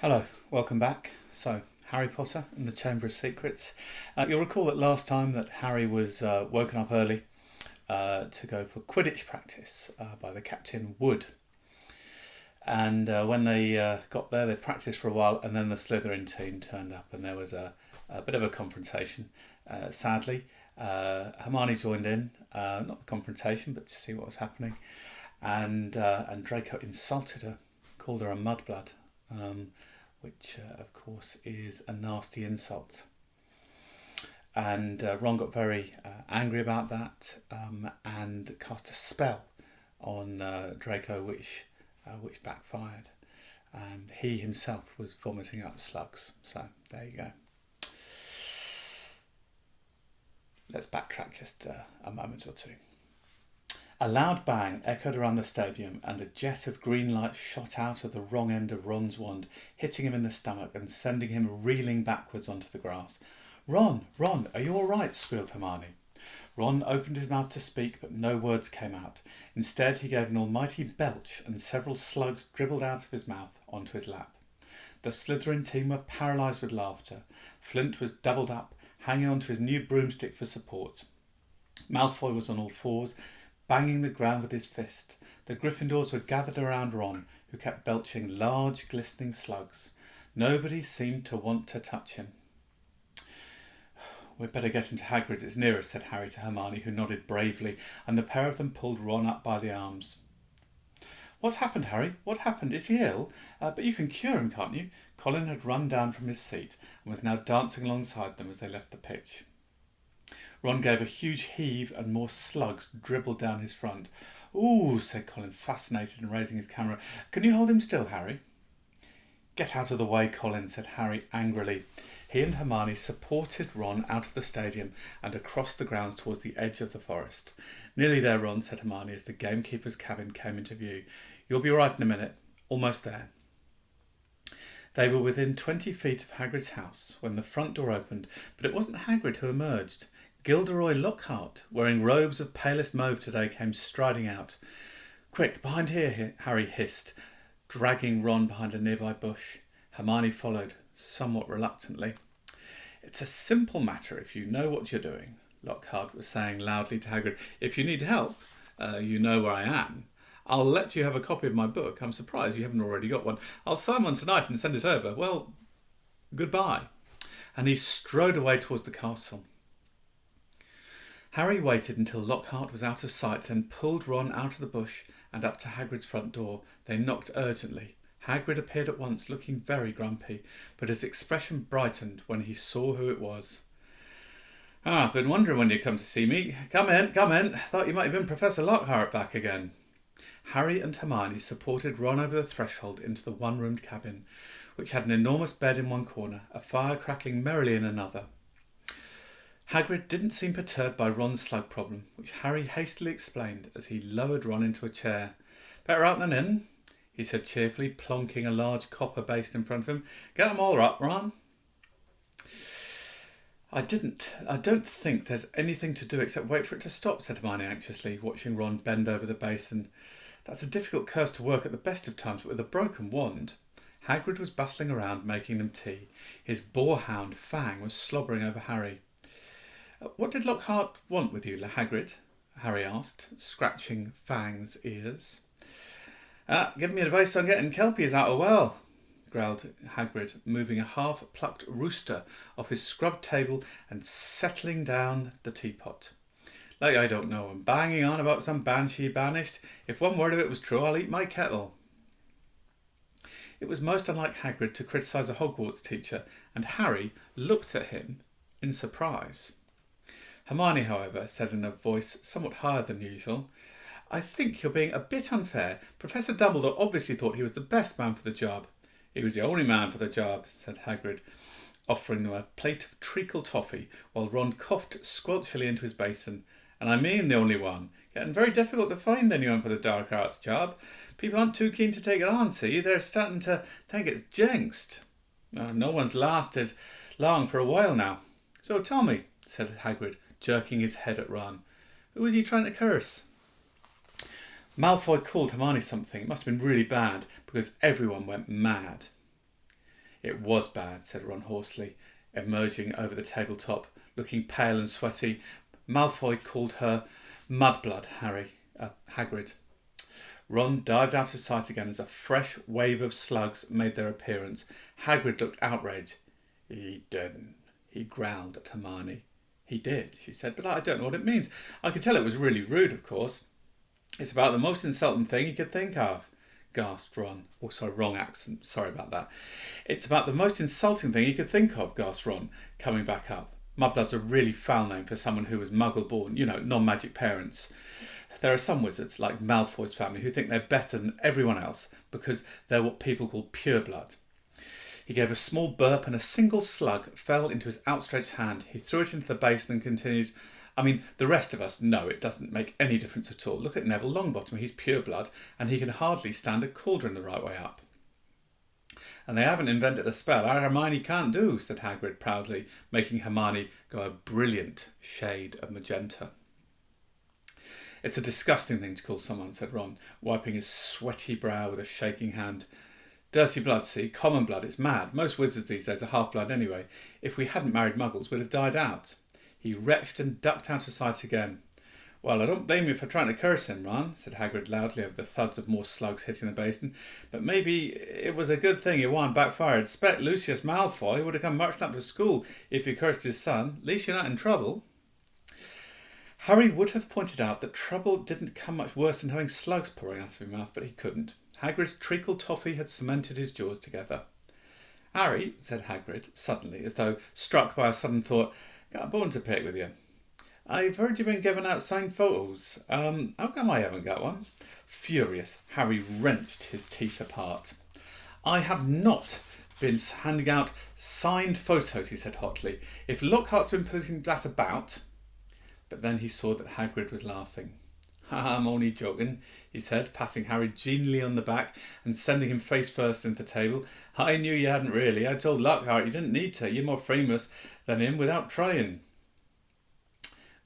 Hello, welcome back. So, Harry Potter and the Chamber of Secrets. You'll recall that last time that Harry was woken up early to go for Quidditch practice by the Captain Wood. And when they got there, they practiced for a while, and then the Slytherin team turned up, and there was a bit of a confrontation. Sadly, Hermione joined in, not the confrontation, but to see what was happening. And Draco insulted her, called her a mudblood. Which of course is a nasty insult. And Ron got very angry about that and cast a spell on Draco which backfired. And he himself was vomiting up slugs. So there you go. Let's backtrack just a moment or two. A loud bang echoed around the stadium, and a jet of green light shot out of the wrong end of Ron's wand, hitting him in the stomach and sending him reeling backwards onto the grass. Ron, are you all right?" squealed Hermione. Ron opened his mouth to speak, but no words came out. Instead, he gave an almighty belch, and several slugs dribbled out of his mouth onto his lap. The Slytherin team were paralysed with laughter. Flint was doubled up, hanging onto his new broomstick for support. Malfoy was on all fours, banging the ground with his fist. The Gryffindors were gathered around Ron, who kept belching large, glistening slugs. Nobody seemed to want to touch him. "We'd better get into Hagrid's, it's nearest," said Harry to Hermione, who nodded bravely, and the pair of them pulled Ron up by the arms. "What's happened, Harry? What happened? Is he ill? But you can cure him, can't you?" Colin had run down from his seat and was now dancing alongside them as they left the pitch. Ron gave a huge heave and more slugs dribbled down his front. "Ooh," said Colin, fascinated and raising his camera. "Can you hold him still, Harry?" "Get out of the way, Colin," said Harry angrily. He and Hermione supported Ron out of the stadium and across the grounds towards the edge of the forest. "Nearly there, Ron," said Hermione as the gamekeeper's cabin came into view. "You'll be all right in a minute. Almost there." They were within 20 feet of Hagrid's house when the front door opened, but it wasn't Hagrid who emerged. Gilderoy Lockhart, wearing robes of palest mauve today, came striding out. "Quick, behind here," Harry hissed, dragging Ron behind a nearby bush. Hermione followed, somewhat reluctantly. "It's a simple matter if you know what you're doing," Lockhart was saying loudly to Hagrid. "If you need help, you know where I am. I'll let you have a copy of my book. I'm surprised you haven't already got one. I'll sign one tonight and send it over. Well, goodbye." And he strode away towards the castle. Harry waited until Lockhart was out of sight, then pulled Ron out of the bush and up to Hagrid's front door. They knocked urgently. Hagrid appeared at once, looking very grumpy, but his expression brightened when he saw who it was. "I've been wondering when you'd come to see me. Come in. Thought you might have been Professor Lockhart back again." Harry and Hermione supported Ron over the threshold into the one-roomed cabin, which had an enormous bed in one corner, a fire crackling merrily in another. Hagrid didn't seem perturbed by Ron's slug problem, which Harry hastily explained as he lowered Ron into a chair. "Better out than in," he said cheerfully, plonking a large copper basin in front of him. "Get them all up, Ron." I don't think there's anything to do except wait for it to stop," said Hermione anxiously, watching Ron bend over the basin. "That's a difficult curse to work at the best of times, but with a broken wand." Hagrid was bustling around making them tea. His boarhound, Fang, was slobbering over Harry. "What did Lockhart want with you, Hagrid?" Harry asked, scratching Fang's ears. "Give me advice on getting kelpies out of well," growled Hagrid, moving a half-plucked rooster off his scrubbed table and settling down the teapot. "Like I don't know, and banging on about some banshee banished. If one word of it was true, I'll eat my kettle." It was most unlike Hagrid to criticise a Hogwarts teacher, and Harry looked at him in surprise. Hermione, however, said in a voice somewhat higher than usual, "I think you're being a bit unfair. Professor Dumbledore obviously thought he was the best man for the job." "He was the only man for the job," said Hagrid, offering them a plate of treacle toffee, while Ron coughed squelchily into his basin. "And I mean the only one. Getting very difficult to find anyone for the dark arts job. People aren't too keen to take it on, see? They're starting to think it's jinxed. No one's lasted long for a while now. So tell me," said Hagrid, jerking his head at Ron, "who was he trying to curse?" "Malfoy called Hermione something. It must have been really bad, because everyone went mad." It was bad, said Ron hoarsely, emerging over the tabletop, looking pale and sweaty. Malfoy called her Mudblood, Hagrid. Ron dived out of sight again as a fresh wave of slugs made their appearance. Hagrid looked outraged. He didn't, he growled at Hermione. He did, she said, but I don't know what it means. I could tell it was really rude, of course. It's about the most insulting thing he could think of, gasped Ron. Oh, sorry, wrong accent. Sorry about that. It's about the most insulting thing he could think of, gasped Ron, coming back up. Mudblood's a really foul name for someone who was muggle-born, non-magic parents. There are some wizards, like Malfoy's family, who think they're better than everyone else because they're what people call pureblood. He gave a small burp and a single slug fell into his outstretched hand. He threw it into the basin and continued, the rest of us know it doesn't make any difference at all. Look at Neville Longbottom. He's pureblood and he can hardly stand a cauldron the right way up. And they haven't invented a spell our Hermione can't do, said Hagrid proudly, making Hermione go a brilliant shade of magenta. It's a disgusting thing to call someone, said Ron, wiping his sweaty brow with a shaking hand. Dirty blood, see? Common blood, it's mad. Most wizards these days are half-blood anyway. If we hadn't married muggles, we'd have died out. He retched and ducked out of sight again. Well, I don't blame you for trying to curse him, Ron, said Hagrid loudly over the thuds of more slugs hitting the basin. But maybe it was a good thing your wand backfired. Expect Lucius Malfoy would have come marching up to school if you cursed his son. At least you're not in trouble. Harry would have pointed out that trouble didn't come much worse than having slugs pouring out of his mouth, but he couldn't. Hagrid's treacle toffee had cemented his jaws together. Harry, said Hagrid, suddenly, as though struck by a sudden thought, got a bone to pick with you. I've heard you've been giving out signed photos. How come I haven't got one? Furious, Harry wrenched his teeth apart. I have not been handing out signed photos, he said hotly. If Lockhart's been putting that about... But then he saw that Hagrid was laughing. I'm only joking, he said, patting Harry genially on the back and sending him face first into the table. I knew you hadn't really. I told Lockhart you didn't need to. You're more famous than him without trying.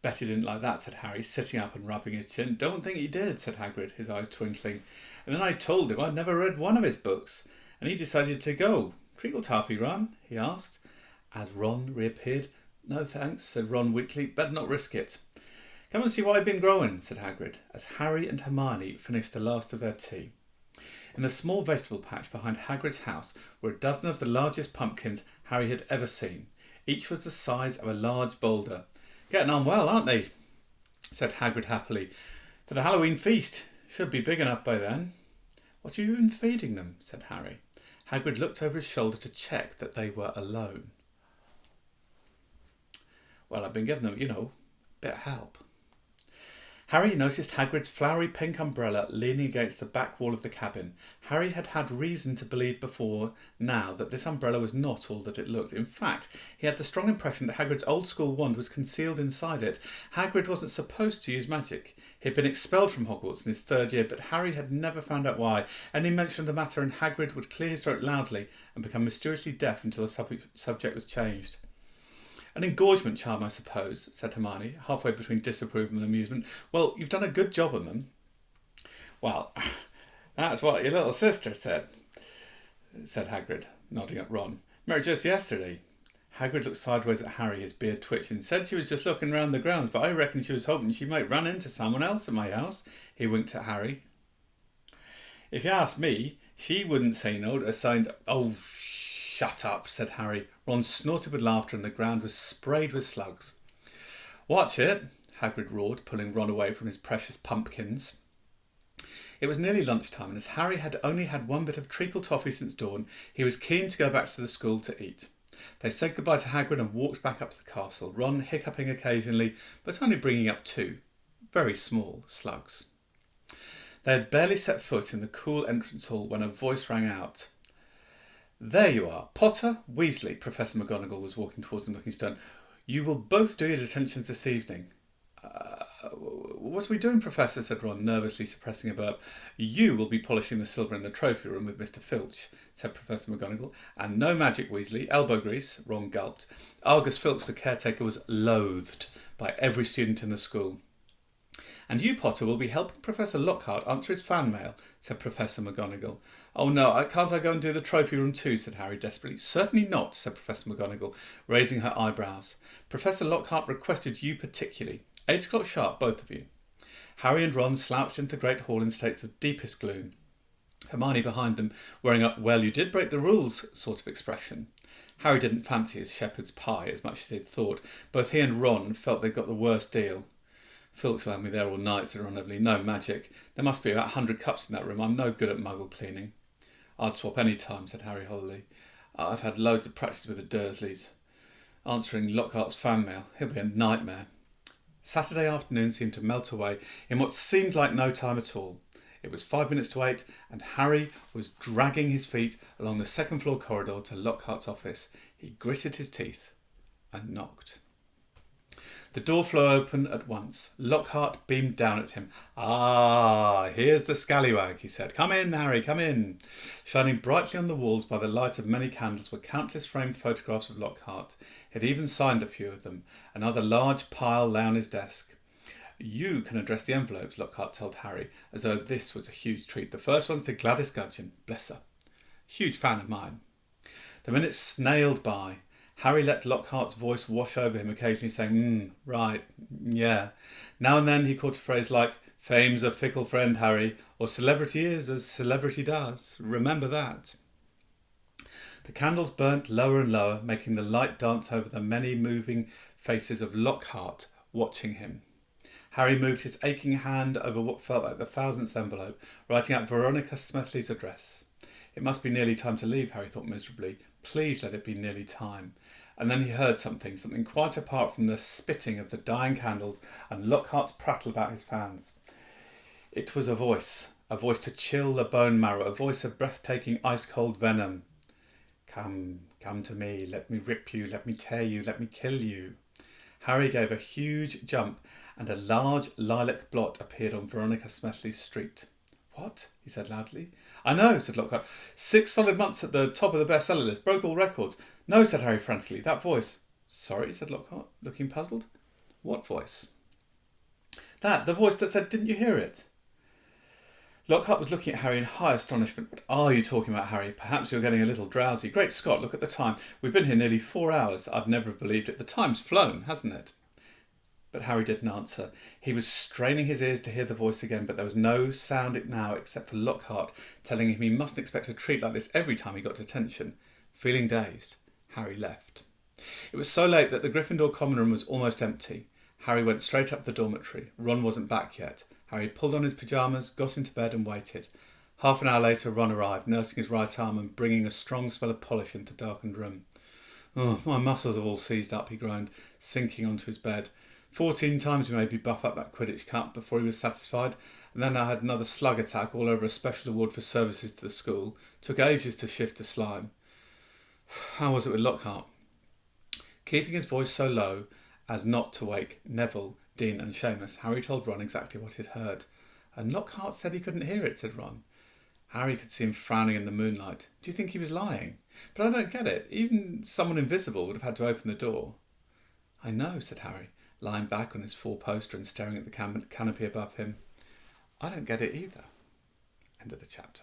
Betty didn't like that, said Harry, sitting up and rubbing his chin. Don't think he did, said Hagrid, his eyes twinkling. And then I told him I'd never read one of his books, and he decided to go. Treacle taffy, Ron? He asked. As Ron reappeared. No thanks, said Ron weakly. Better not risk it. Come and see what I've been growing, said Hagrid, as Harry and Hermione finished the last of their tea. In a small vegetable patch behind Hagrid's house were a dozen of the largest pumpkins Harry had ever seen. Each was the size of a large boulder. Getting on well, aren't they? Said Hagrid happily. For the Halloween feast. Should be big enough by then. What have you been feeding them? Said Harry. Hagrid looked over his shoulder to check that they were alone. Well, I've been giving them, a bit of help. Harry noticed Hagrid's flowery pink umbrella leaning against the back wall of the cabin. Harry had had reason to believe before now that this umbrella was not all that it looked. In fact, he had the strong impression that Hagrid's old-school wand was concealed inside it. Hagrid wasn't supposed to use magic. He had been expelled from Hogwarts in his third year, but Harry had never found out why. Any mention of the matter and Hagrid would clear his throat loudly and become mysteriously deaf until the subject was changed. An engorgement charm, I suppose, said Hermione, halfway between disapproval and amusement. Well, you've done a good job on them. Well, that's what your little sister said Hagrid, nodding at Ron. Met her just yesterday. Hagrid looked sideways at Harry, his beard twitching. Said she was just looking round the grounds, but I reckon she was hoping she might run into someone else at my house. He winked at Harry. If you ask me, she wouldn't say no to a signed... Oh, shut up, said Harry. Ron snorted with laughter and the ground was sprayed with slugs. Watch it, Hagrid roared, pulling Ron away from his precious pumpkins. It was nearly lunchtime, and as Harry had only had one bit of treacle toffee since dawn, he was keen to go back to the school to eat. They said goodbye to Hagrid and walked back up to the castle, Ron hiccuping occasionally, but only bringing up 2 very small slugs. They had barely set foot in the cool entrance hall when a voice rang out. There you are. Potter, Weasley, Professor McGonagall was walking towards them looking stern. You will both do your detentions this evening. What are we doing, Professor? Said Ron, nervously suppressing a burp. You will be polishing the silver in the trophy room with Mr. Filch, said Professor McGonagall. And no magic, Weasley. Elbow grease. Ron gulped. Argus Filch, the caretaker, was loathed by every student in the school. And you, Potter, will be helping Professor Lockhart answer his fan mail, said Professor McGonagall. "Oh no, can't I go and do the trophy room too?" said Harry desperately. "Certainly not," said Professor McGonagall, raising her eyebrows. "Professor Lockhart requested you particularly. 8 o'clock sharp, both of you." Harry and Ron slouched into the Great Hall in states of deepest gloom, Hermione behind them, wearing a "well, you did break the rules" sort of expression. Harry didn't fancy his shepherd's pie as much as he'd thought. Both he and Ron felt they'd got the worst deal. "Filch will have me there all night," said Ron heavily. "No magic. There must be about 100 cups in that room. I'm no good at muggle cleaning." "I'd swap any time," said Harry hollowly. "I've had loads of practice with the Dursleys. Answering Lockhart's fan mail. He'll be a nightmare." Saturday afternoon seemed to melt away in what seemed like no time at all. It was 5 minutes to 8, and Harry was dragging his feet along the second-floor corridor to Lockhart's office. He gritted his teeth and knocked. The door flew open at once. Lockhart beamed down at him. "Ah, here's the scallywag," he said. "Come in, Harry, come in." Shining brightly on the walls by the light of many candles were countless framed photographs of Lockhart. He had even signed a few of them. Another large pile lay on his desk. "You can address the envelopes," Lockhart told Harry, as though this was a huge treat. "The first one's to Gladys Gudgeon, bless her. Huge fan of mine." The minutes snailed by. Harry let Lockhart's voice wash over him, occasionally saying, right, yeah." Now and then he caught a phrase like, "Fame's a fickle friend, Harry," or "Celebrity is as celebrity does. Remember that." The candles burnt lower and lower, making the light dance over the many moving faces of Lockhart watching him. Harry moved his aching hand over what felt like the 1,000th envelope, writing out Veronica Smethly's address. It must be nearly time to leave, Harry thought miserably. Please let it be nearly time. And then he heard something quite apart from the spitting of the dying candles and Lockhart's prattle about his fans. It was a voice to chill the bone marrow, a voice of breathtaking ice-cold venom. Come to me, let me rip you, let me tear you, let me kill you." Harry gave a huge jump, and a large lilac blot appeared on Veronica Smethly's street. "What?" he said loudly. "I know," said Lockhart. 6 solid months at the top of the bestseller list, broke all records." "No," said Harry frantically, "that voice." "Sorry," said Lockhart, looking puzzled. "What voice?" The voice that said, 'Didn't you hear it?'" Lockhart was looking at Harry in high astonishment. "What are you talking about, Harry? Perhaps you're getting a little drowsy. Great Scott, look at the time. We've been here nearly 4 hours. I'd never have believed it. The time's flown, hasn't it?" But Harry didn't answer. He was straining his ears to hear the voice again, but there was no sound now except for Lockhart telling him he mustn't expect a treat like this every time he got detention. Feeling dazed, Harry left. It was so late that the Gryffindor common room was almost empty. Harry went straight up the dormitory. Ron wasn't back yet. Harry pulled on his pyjamas, got into bed and waited. Half an hour later, Ron arrived, nursing his right arm and bringing a strong smell of polish into the darkened room. "Oh, my muscles have all seized up," he groaned, sinking onto his bed. 14 times we made me buff up that Quidditch cup before he was satisfied, and then I had another slug attack all over a special award for services to the school. Took ages to shift to slime. How was it with Lockhart? Keeping his voice so low as not to wake Neville, Dean and Seamus, Harry told Ron exactly what he'd heard. "And Lockhart said he couldn't hear it," said Ron. Harry could see him frowning in the moonlight. "Do you think he was lying? But I don't get it. Even someone invisible would have had to open the door." "I know," said Harry, lying back on his four-poster and staring at the canopy above him. "I don't get it either." End of the chapter.